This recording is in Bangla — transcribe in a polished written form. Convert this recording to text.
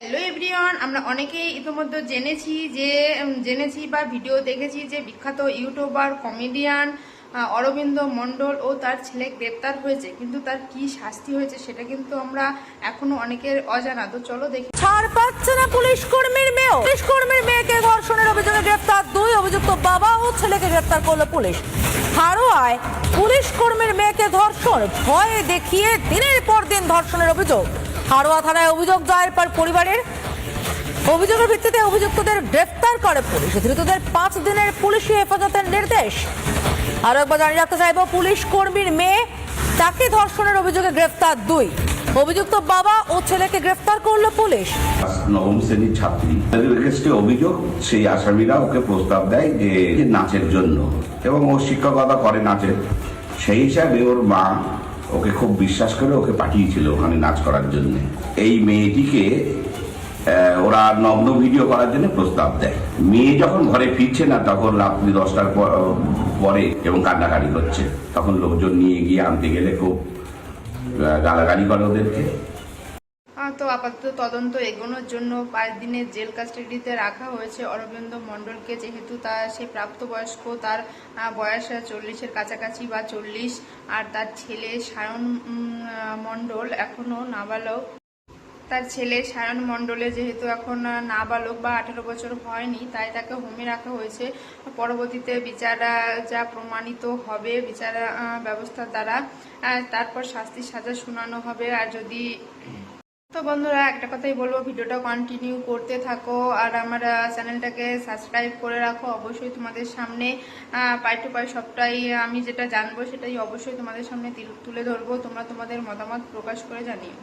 হ্যালো এভরিওয়ান, আমরা অনেকেই ইতিমধ্যে জেনেছি বা ভিডিও দেখেছি যে বিখ্যাত ইউটিউবার কমেডিয়ান অরবিন্দ মণ্ডল ও তার ছেলে গ্রেপ্তার হয়েছে, কিন্তু তার কি শাস্তি হয়েছে সেটা কিন্তু আমরা এখনো অনেকের অজানা। তো চলো দেখি। ছাড় পাচ্ছে না পুলিশ কর্মীর মেয়েকে ধর্ষণের অভিযোগে গ্রেপ্তার 2 অভিযুক্ত বাবা ও ছেলেকে গ্রেপ্তার করলো পুলিশ। হারোয়ায় পুলিশ কর্মীর মেয়েকে ধর্ষণ, ভয়ে দেখিয়ে দিনের পর দিন ধর্ষণের অভিযোগ। হারোয়া থানায় অভিযোগ দায়ের পর পরিবারের অভিযোগের ভিত্তিতে অভিযুক্তদের গ্রেফতার করে পুলিশ। ধৃতদের 5 দিনের পুলিশি হেফাজতের নির্দেশ। আরো একবার জানিয়ে রাখতে চাইব, পুলিশ কর্মীর মেয়ে তাকে ধর্ষণের অভিযোগে গ্রেফতার 2 অভিযুক্ত বাবা ও ছেলেকে গ্রেফতার করলো পুলিশ। নবম শ্রেণীর ছাত্রী অভিযোগ, সেই আসামিরা ওকে প্রস্তাব দেয় যে নাচের জন্য, এবং ও শিক্ষকতা করে নাচের। সেই হিসাবে ওর মা ওকে খুব বিশ্বাস করে ওকে পাঠিয়েছিল ওখানে নাচ করার জন্য। এই মেয়েটিকে ওরা নগ্ন ভিডিও করার জন্য প্রস্তাব দেয়। মেয়ে যখন ঘরে ফিরছে না, তখন রাত্রি 10টার পরে এবং কান্নাকাটি করছে, তখন লোকজন নিয়ে গিয়ে আনতে গেলে খুব গালাগালি করে ওদেরকে। তো আপাতত তদন্ত এগোনোর জন্য 5 দিনের জেল কাস্টাডিতে রাখা হয়েছে অরবিন্দ মণ্ডলকে, যেহেতু সে প্রাপ্তবয়স্ক, তার বয়স 40-এর কাছাকাছি বা 40, আর তার ছেলে সায়ন মণ্ডল এখনো নাবালক। তার ছেলে সায়ন মণ্ডলে যেহেতু এখন নাবালক বা 18 বছর হয়নি, তাই তাকে হোমে রাখা হয়েছে। পরবর্তীতে বিচার যা প্রমাণিত হবে বিচার ব্যবস্থার দ্বারা, তারপর শাস্তির সাজা শোনানো হবে। আর যদি তো বন্ধুরা, একটা কথাই বলবো, ভিডিওটা কন্টিনিউ করতে থাকো আর আমার চ্যানেলটাকে সাবস্ক্রাইব করে রাখো। অবশ্যই তোমাদের সামনে পাই টু পাই সবটাই আমি যেটা জানবো সেটাই অবশ্যই তোমাদের সামনে তুলে ধরবো। তোমরা তোমাদের মতামত প্রকাশ করে জানিও।